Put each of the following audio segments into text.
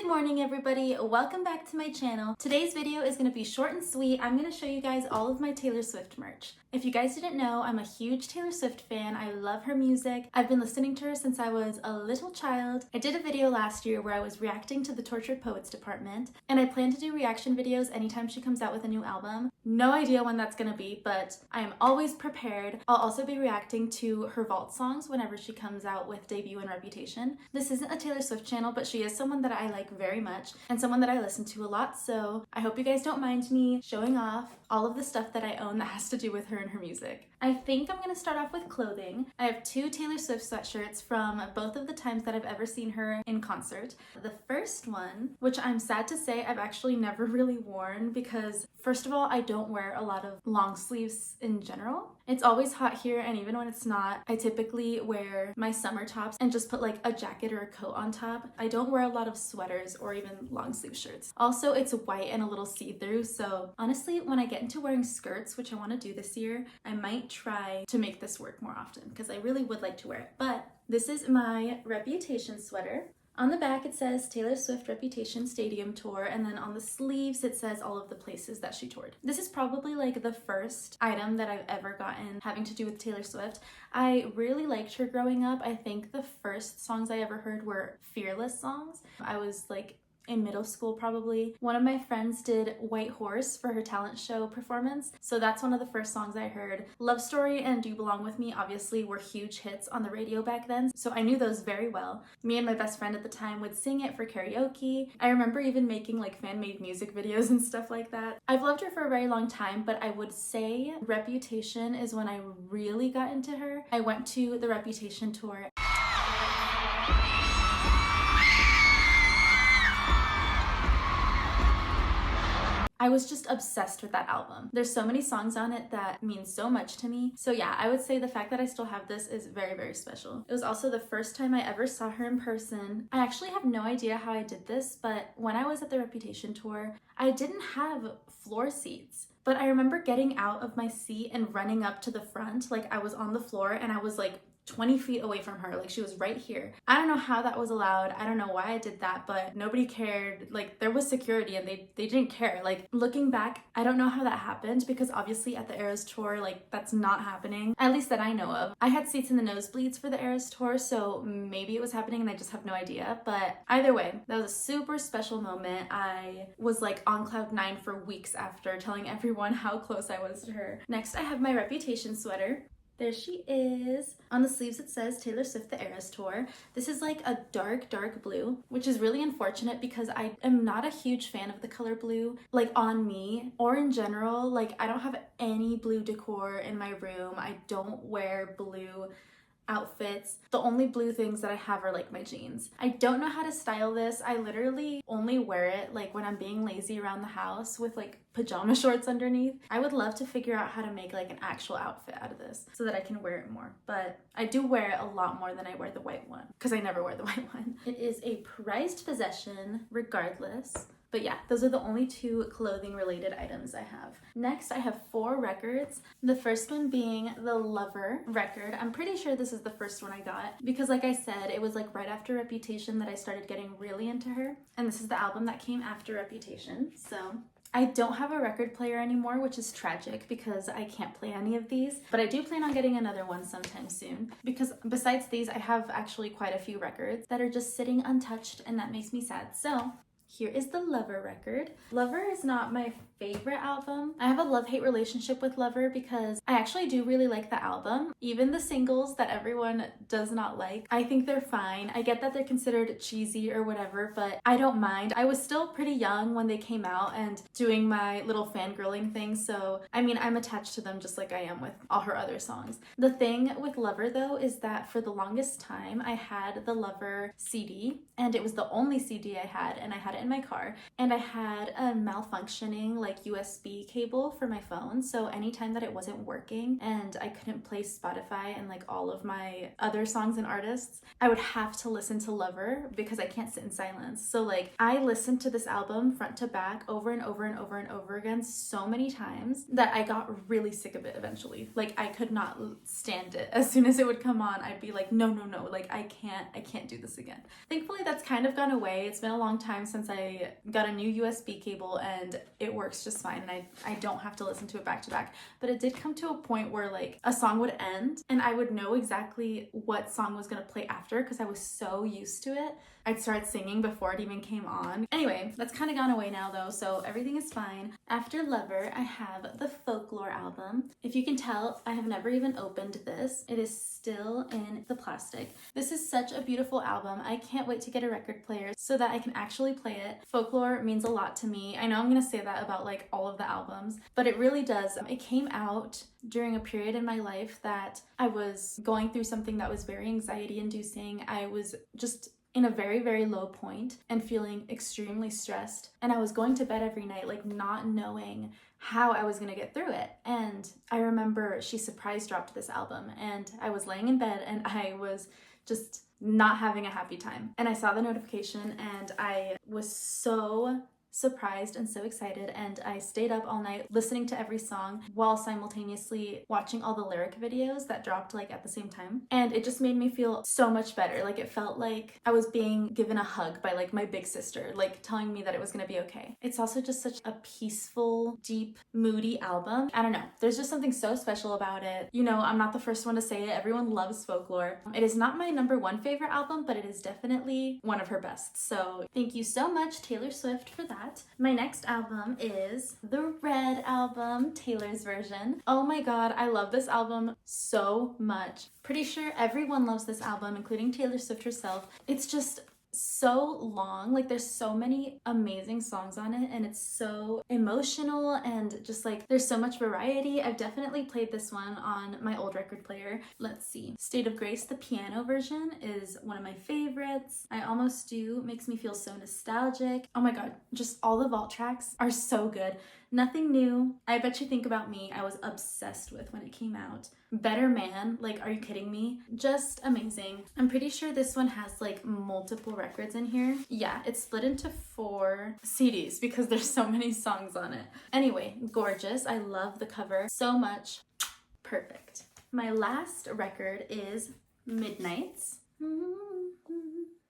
morning everybody, welcome back to my channel. Today's video is going to be short and sweet. I'm going to show you guys all of my Taylor Swift merch. If you guys didn't know, I'm a huge Taylor Swift fan. I love her music. I've been listening to her since I was a little child. I did a video last year where I was reacting to the Tortured Poets department, and I plan to do reaction videos anytime she comes out with a new album. No idea when that's gonna be, but I am always prepared. I'll also be reacting to her vault songs whenever she comes out with Debut and Reputation. This isn't a Taylor Swift channel, but she is someone that I like very much and someone that I listen to a lot, so I hope you guys don't mind me showing off all of the stuff that I own that has to do with her and her music. I think I'm gonna start off with clothing. I have two Taylor Swift sweatshirts from both of the times that I've ever seen her in concert. The first one, which I'm sad to say I've actually never really worn because first of all, I don't wear a lot of long sleeves in general. It's always hot here, and even when it's not, I typically wear my summer tops and just put like a jacket or a coat on top. I don't wear a lot of sweaters or even long sleeve shirts. Also, it's white and a little see-through, so honestly, when I get into wearing skirts, which I want to do this year, I might try to make this work more often because I really would like to wear it. But this is my Reputation sweater. On the back it says Taylor Swift Reputation Stadium Tour, and then on the sleeves it says all of the places that she toured. This is probably like the first item that I've ever gotten having to do with Taylor Swift. I really liked her growing up. I think the first songs I ever heard were Fearless songs. I was like in middle school probably. One of my friends did White Horse for her talent show performance, so that's one of the first songs I heard. Love Story and Do You Belong With Me obviously were huge hits on the radio back then, so I knew those very well. Me and my best friend at the time would sing it for karaoke. I remember even making like fan-made music videos and stuff like that. I've loved her for a very long time, but I would say Reputation is when I really got into her. I went to the Reputation tour. I was just obsessed with that album. There's so many songs on it that mean so much to me. So yeah, I would say the fact that I still have this is very, very special. It was also the first time I ever saw her in person. I actually have no idea how I did this, but when I was at the Reputation tour, I didn't have floor seats. But I remember getting out of my seat and running up to the front. Like I was on the floor and I was like 20 feet away from her, like she was right here. I don't know how that was allowed. I don't know why I did that, but nobody cared. Like there was security and they didn't care. Like looking back, I don't know how that happened because obviously at the Eras tour, like that's not happening, at least that I know of. I had seats in the nosebleeds for the Eras tour, so maybe it was happening and I just have no idea, but either way, that was a super special moment. I was like on cloud 9 for weeks after, telling everyone how close I was to her. Next, I have my Reputation sweater. There she is. On the sleeves it says Taylor Swift The Eras Tour. This is like a dark, dark blue, which is really unfortunate because I am not a huge fan of the color blue, like on me or in general. Like I don't have any blue decor in my room. I don't wear blue outfits. The only blue things that I have are like my jeans. I don't know how to style this. I literally only wear it like when I'm being lazy around the house with like pajama shorts underneath. I would love to figure out how to make like an actual outfit out of this so that I can wear it more, but I do wear it a lot more than I wear the white one because I never wear the white one. It is a prized possession regardless. But yeah, those are the only two clothing related items I have. Next, I have 4 records. The first one being the Lover record. I'm pretty sure this is the first one I got because like I said, it was like right after Reputation that I started getting really into her. And this is the album that came after Reputation. So I don't have a record player anymore, which is tragic because I can't play any of these, but I do plan on getting another one sometime soon because besides these, I have actually quite a few records that are just sitting untouched and that makes me sad. So here is the Lover record. Lover is not my favorite album. I have a love-hate relationship with Lover because I actually do really like the album. Even the singles that everyone does not like, I think they're fine. I get that they're considered cheesy or whatever, but I don't mind. I was still pretty young when they came out and doing my little fangirling thing, so I mean, I'm attached to them just like I am with all her other songs. The thing with Lover though is that for the longest time I had the Lover CD and it was the only CD I had, and I had it in my car, and I had a malfunctioning like USB cable for my phone. So anytime that it wasn't working and I couldn't play Spotify and like all of my other songs and artists, I would have to listen to Lover because I can't sit in silence. So like I listened to this album front to back over and over and over and over again so many times that I got really sick of it eventually. Like I could not stand it. As soon as it would come on, I'd be like, no, like I can't do this again. Thankfully that's kind of gone away. It's been a long time since I got a new USB cable and it works just fine, and I don't have to listen to it back to back. But it did come to a point where like a song would end and I would know exactly what song was gonna play after because I was so used to it. I'd start singing before it even came on. Anyway, that's kind of gone away now though, so everything is fine. After Lover, I have the Folklore album. If you can tell, I have never even opened this. It is still in the plastic. This is such a beautiful album. I can't wait to get a record player so that I can actually play it. Folklore means a lot to me. I know I'm gonna say that about like all of the albums, but it really does. It came out during a period in my life that I was going through something that was very anxiety inducing. I was just in a very, very low point and feeling extremely stressed. And I was going to bed every night, like not knowing how I was gonna get through it. And I remember she surprise dropped this album and I was laying in bed and I was just not having a happy time. And I saw the notification and I was so surprised and so excited, and I stayed up all night listening to every song while simultaneously watching all the lyric videos that dropped like at the same time. And it just made me feel so much better. Like it felt like I was being given a hug by like my big sister, like telling me that it was gonna be okay. It's also just such a peaceful, deep, moody album. I don't know, there's just something so special about it. You know, I'm not the first one to say it. Everyone loves Folklore. It is not my #1 favorite album, but it is definitely one of her best. So thank you so much, Taylor Swift, for that. My next album is the Red album, Taylor's version. Oh my god, I love this album so much. Pretty sure everyone loves this album, including Taylor Swift herself. It's just so long, like there's so many amazing songs on it and it's so emotional and just like there's so much variety. I've definitely played this one on my old record player. Let's see, State of Grace, the piano version, is one of my favorites. I Almost Do makes me feel so nostalgic. Oh my god, just all the vault tracks are so good. Nothing New, I Bet You Think About Me, I was obsessed with when it came out. Better Man, like are you kidding me? Just amazing. I'm pretty sure this one has like multiple records in here. Yeah, it's split into 4 CDs because there's so many songs on it. Anyway, gorgeous. I love the cover so much. Perfect. My last record is Midnights.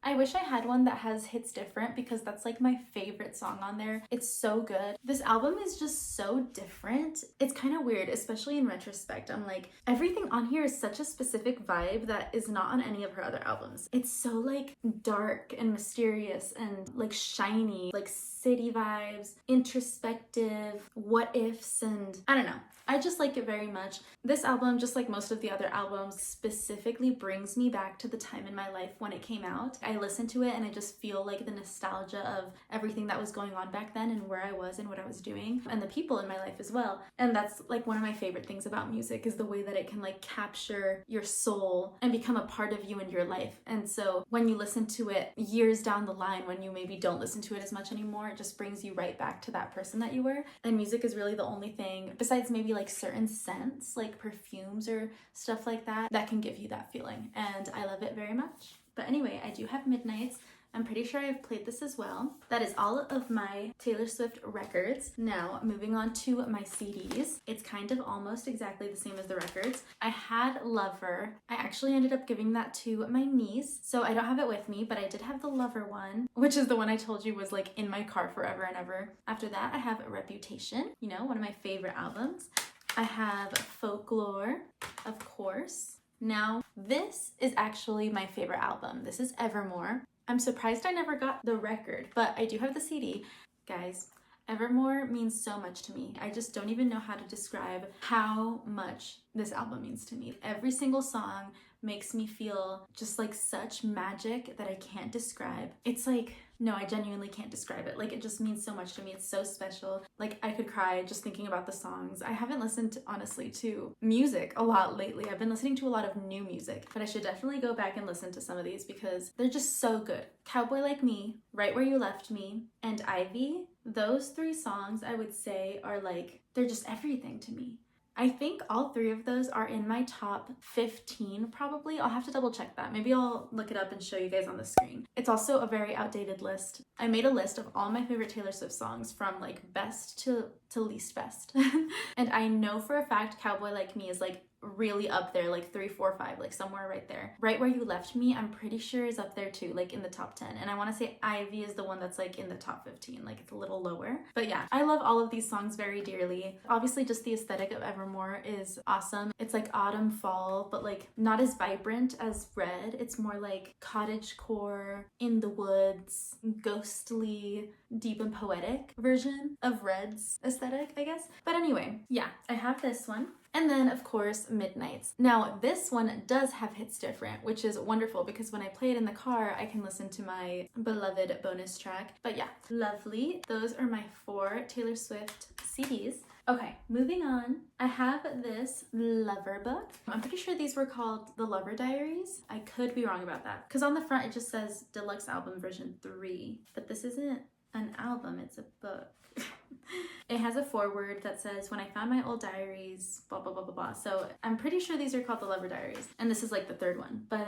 I wish I had one that has Hits Different because that's like my favorite song on there. It's so good. This album is just so different. It's kind of weird, especially in retrospect. I'm like, everything on here is such a specific vibe that is not on any of her other albums. It's so like dark and mysterious and like shiny, like city vibes, introspective, what ifs, and I don't know. I just like it very much. This album, just like most of the other albums, specifically brings me back to the time in my life when it came out. I listen to it and I just feel like the nostalgia of everything that was going on back then and where I was and what I was doing and the people in my life as well. And that's like one of my favorite things about music, is the way that it can like capture your soul and become a part of you and your life. And so when you listen to it years down the line, when you maybe don't listen to it as much anymore, it just brings you right back to that person that you were. And music is really the only thing, besides maybe like certain scents like perfumes or stuff like that, that can give you that feeling, and I love it very much. But anyway, I do have Midnights. I'm pretty sure I've played this as well. That is all of my Taylor Swift records. Now, moving on to my CDs. It's kind of almost exactly the same as the records. I had Lover. I actually ended up giving that to my niece, so I don't have it with me, but I did have the Lover one, which is the one I told you was like in my car forever and ever. After that, I have Reputation, you know, one of my favorite albums. I have Folklore, of course. Now, this is actually my favorite album. This is Evermore. I'm surprised I never got the record, but I do have the CD. Guys, Evermore means so much to me. I just don't even know how to describe how much this album means to me. Every single song makes me feel just like such magic that I can't describe. It's like, no, I genuinely can't describe it. Like, it just means so much to me. It's so special. Like, I could cry just thinking about the songs. I haven't listened, honestly, to music a lot lately. I've been listening to a lot of new music, but I should definitely go back and listen to some of these because they're just so good. Cowboy Like Me, Right Where You Left Me, and Ivy, those three songs I would say are like, they're just everything to me. I think all three of those are in my top 15 probably. I'll have to double check that. Maybe I'll look it up and show you guys on the screen. It's also a very outdated list. I made a list of all my favorite Taylor Swift songs from like best to least best. And I know for a fact Cowboy Like Me is like really up there, like 3, 4, 5, like somewhere right there. Right Where You Left Me, I'm pretty sure is up there too, like in the top 10. And I want to say Ivy is the one that's like in the top 15, like it's a little lower. But yeah, I love all of these songs very dearly. Obviously just the aesthetic of Evermore is awesome. It's like autumn, fall, but like not as vibrant as Red. It's more like cottagecore, in the woods, ghostly, deep and poetic version of Red's aesthetic, I guess. But anyway, yeah, I have this one. And then, of course, Midnights. Now, this one does have Hits Different, which is wonderful because when I play it in the car, I can listen to my beloved bonus track. But yeah, lovely. Those are my 4 Taylor Swift CDs. Okay, moving on. I have this Lover book. I'm pretty sure these were called the Lover Diaries. I could be wrong about that because on the front it just says Deluxe Album Version 3, but this isn't an album, it's a book. It has a foreword that says, when I found my old diaries, blah, blah, blah, blah, blah. So I'm pretty sure these are called the Lover Diaries. And this is like the 3rd one. But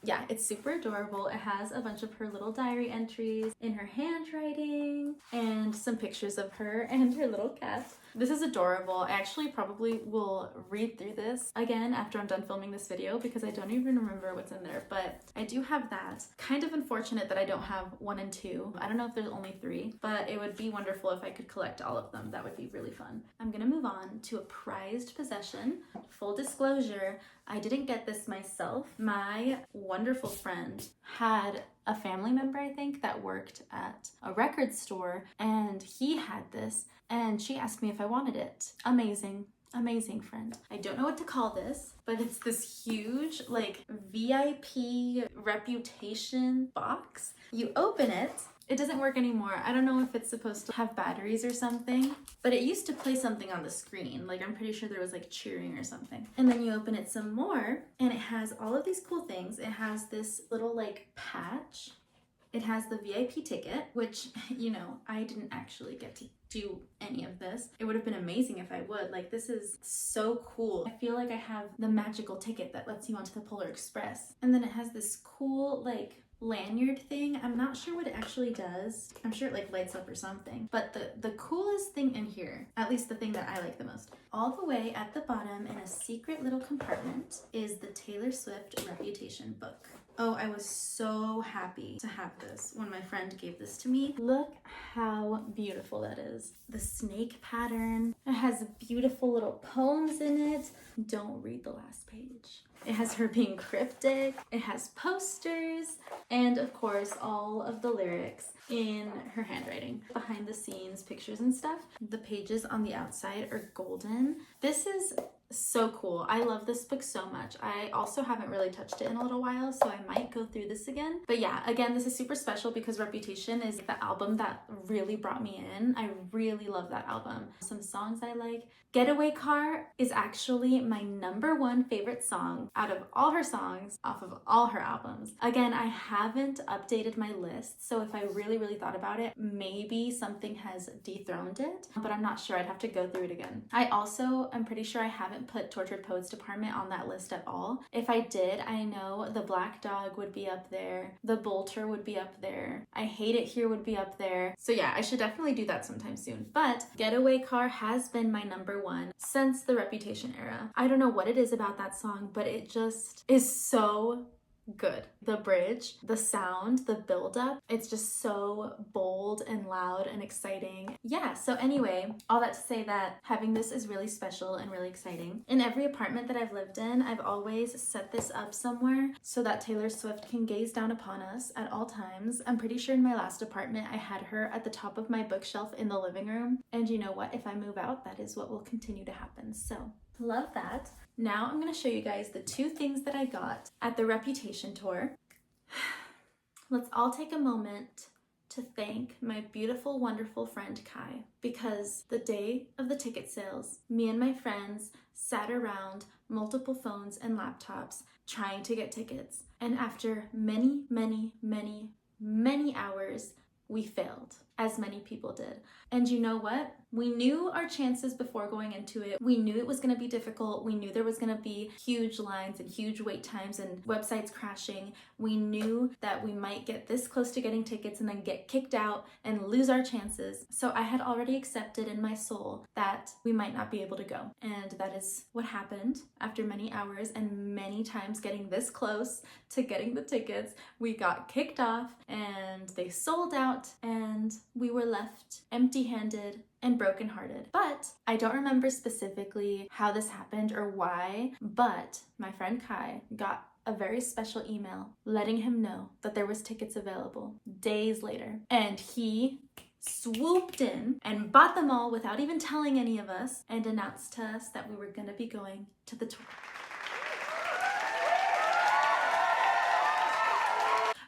yeah, it's super adorable. It has a bunch of her little diary entries in her handwriting and some pictures of her and her little cat. This is adorable. I actually probably will read through this again after I'm done filming this video because I don't even remember what's in there, but I do have that. Kind of unfortunate that I don't have 1 and 2. I don't know if there's only 3, but it would be wonderful if I could collect all of them. That would be really fun. I'm gonna move on to a prized possession. Full disclosure, I didn't get this myself. My wonderful friend had a family member, I think, that worked at a record store, and he had this, and she asked me if I wanted it. Amazing. Amazing friend. I don't know what to call this, but it's this huge, like, VIP reputation box. You open it. It doesn't work anymore. I don't know if it's supposed to have batteries or something, but it used to play something on the screen. Like, I'm pretty sure there was like cheering or something. And then you open it some more and it has all of these cool things. It has this little like patch. It has the VIP ticket, which, you know, I didn't actually get to do any of this. It would have been amazing if I would. Like, this is so cool. I feel like I have the magical ticket that lets you onto the Polar Express. And then it has this cool, like, lanyard thing. I'm not sure what it actually does. I'm sure it like lights up or something. But the coolest thing in here, at least the thing that I like the most, all the way at the bottom in a secret little compartment is the Taylor Swift Reputation book. Oh, I was so happy to have this when my friend gave this to me. Look how beautiful that is. The snake pattern. It has beautiful little poems in it. Don't read the last page. It has her being cryptic. It has posters. And of course, all of the lyrics in her handwriting. Behind the scenes, pictures and stuff. The pages on the outside are golden. This is so cool. I love this book so much. I also haven't really touched it in a little while, so I might go through this again. But yeah, again, this is super special because Reputation is the album that really brought me in. I really love that album. Some songs I like. Getaway Car is actually my #1 favorite song out of all her songs off of all her albums. Again, I haven't updated my list, so if I really thought about it, maybe something has dethroned it, but I'm not sure. I'd have to go through it again. I also am pretty sure I haven't put Tortured Poets Department on that list at all. If I did, I know The Black Dog would be up there. The Bolter would be up there. I Hate It Here would be up there. So yeah, I should definitely do that sometime soon. But Getaway Car has been my #1 since the Reputation era. I don't know what it is about that song, but it just is so good. The bridge, the sound, the build-up, it's just so bold and loud and exciting. Yeah, so anyway, all that to say that having this is really special and really exciting. In every apartment that I've lived in, I've always set this up somewhere so that Taylor Swift can gaze down upon us at all times. I'm pretty sure in my last apartment, I had her at the top of my bookshelf in the living room. And you know what? If I move out, that is what will continue to happen. So, love that. Now I'm going to show you guys the 2 things that I got at the Reputation tour. Let's all take a moment to thank my beautiful, wonderful friend Kai, because the day of the ticket sales, me and my friends sat around multiple phones and laptops trying to get tickets. And after many hours, we failed. as many people did. And you know what? We knew our chances before going into it. We knew it was going to be difficult. We knew there was going to be huge lines and huge wait times and websites crashing. We knew that we might get this close to getting tickets and then get kicked out and lose our chances. So I had already accepted in my soul that we might not be able to go. And that is what happened after many hours and many times getting this close to getting the tickets. We got kicked off and they sold out and we were left empty-handed and brokenhearted. But I don't remember specifically how this happened or why, but my friend Kai got a very special email letting him know that there was tickets available days later. And he swooped in and bought them all without even telling any of us and announced to us that we were going to be going to the tour.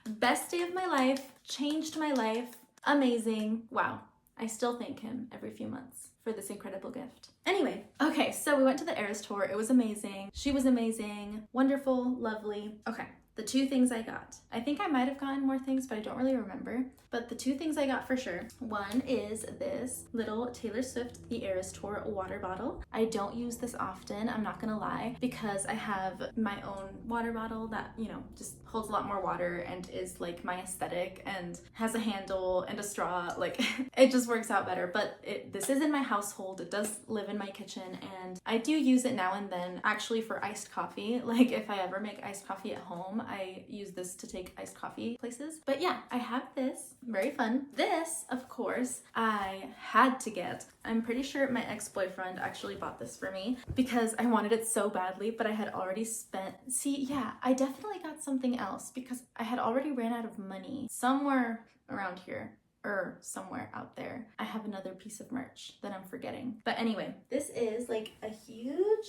Best day of my life, changed my life, amazing. Wow. I still thank him every few months for this incredible gift. Anyway, okay, so we went to the Eras tour. It was amazing. She was amazing, wonderful, lovely. Okay, the two things I got. I think I might have gotten more things, but I don't really remember. But the two things I got for sure. One is this little Taylor Swift The Eras Tour water bottle. I don't use this often, I'm not gonna lie, because I have my own water bottle that, you know, just holds a lot more water and is like my aesthetic and has a handle and a straw. Like, it just works out better. But this is in my household. It does live in my kitchen and I do use it now and then actually for iced coffee. Like if I ever make iced coffee at home, I use this to take iced coffee places. But yeah, I have this. Very fun. This, of course, I had to get. I'm pretty sure my ex-boyfriend actually bought this for me because I wanted it so badly, but I had already spent. See, yeah, I definitely got something else because I had already ran out of money somewhere around here. Or somewhere out there. I have another piece of merch that I'm forgetting. But anyway, this is like a huge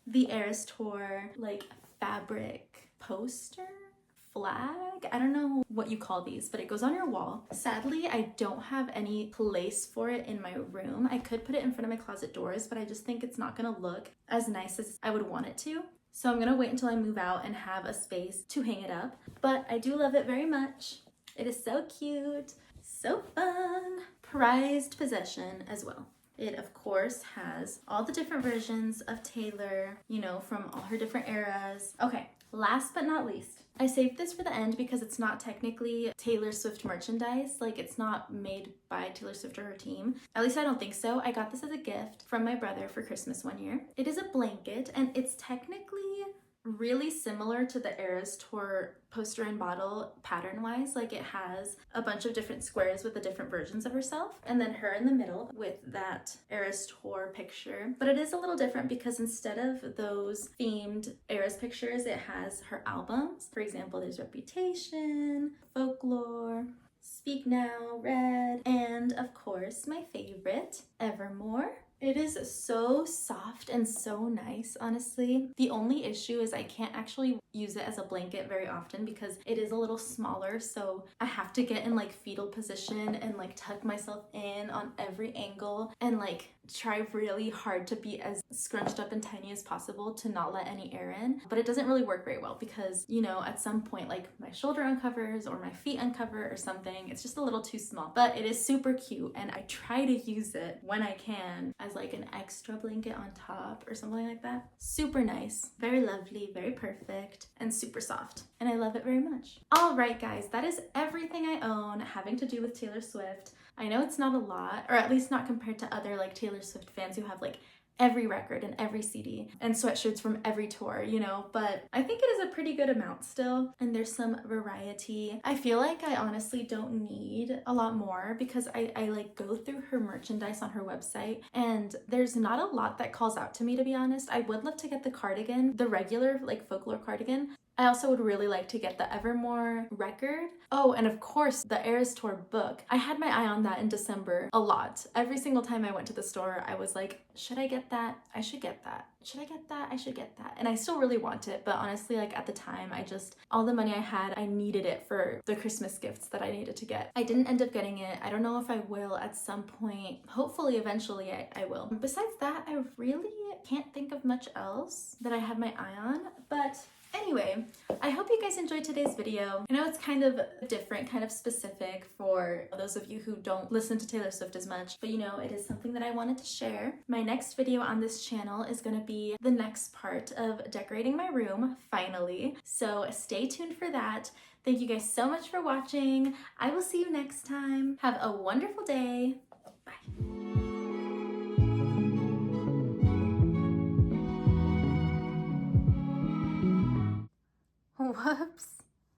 The Eras Tour like fabric poster, flag. I don't know what you call these, but it goes on your wall. Sadly, I don't have any place for it in my room. I could put it in front of my closet doors, but I just think it's not gonna look as nice as I would want it to. So I'm gonna wait until I move out and have a space to hang it up. But I do love it very much. It is so cute. So fun. Prized possession as well. It, of course, has all the different versions of Taylor, you know, from all her different eras. Okay, last but not least, I saved this for the end because it's not technically Taylor Swift merchandise. Like, it's not made by Taylor Swift or her team. At least I don't think so. I got this as a gift from my brother for Christmas one year. It is a blanket, and it's technically really similar to the Eras Tour poster and bottle pattern-wise. Like, it has a bunch of different squares with the different versions of herself, and then her in the middle with that Eras Tour picture. But it is a little different because instead of those themed Eras pictures, it has her albums. For example, there's Reputation, Folklore, Speak Now, Red, and of course my favorite, Evermore. It is so soft and so nice, honestly. The only issue is I can't actually use it as a blanket very often because it is a little smaller, so I have to get in like fetal position and like tuck myself in on every angle and like try really hard to be as scrunched up and tiny as possible to not let any air in. But it doesn't really work very well because, you know, at some point like my shoulder uncovers or my feet uncover or something. It's just a little too small, but it is super cute and I try to use it when I can as like an extra blanket on top or something like that. Super nice, very lovely, very perfect, and super soft. And I love it very much. All right, guys, that is everything I own having to do with Taylor Swift. I know it's not a lot, or at least not compared to other like Taylor Swift fans who have like every record and every CD and sweatshirts from every tour, you know, but I think it is a pretty good amount still, and there's some variety. I feel like I honestly don't need a lot more because I like go through her merchandise on her website and there's not a lot that calls out to me, to be honest. I would love to get the cardigan, the regular like folklore cardigan. I also would really like to get the Evermore record. Oh, and of course, the Eras Tour book. I had my eye on that in December a lot. Every single time I went to the store, I was like, should I get that? I should get that. Should I get that? I should get that. And I still really want it, but honestly, like at the time, all the money I had, I needed it for the Christmas gifts that I needed to get. I didn't end up getting it. I don't know if I will at some point. Hopefully, eventually I will. Besides that, I really can't think of much else that I have my eye on, but Anyway, I hope you guys enjoyed today's video. I know it's kind of different, kind of specific for those of you who don't listen to Taylor Swift as much, but you know, it is something that I wanted to share. My next video on this channel is going to be the next part of decorating my room, finally. So stay tuned for that. Thank you guys so much for watching. I will see you next time. Have a wonderful day. Bye. Whoops.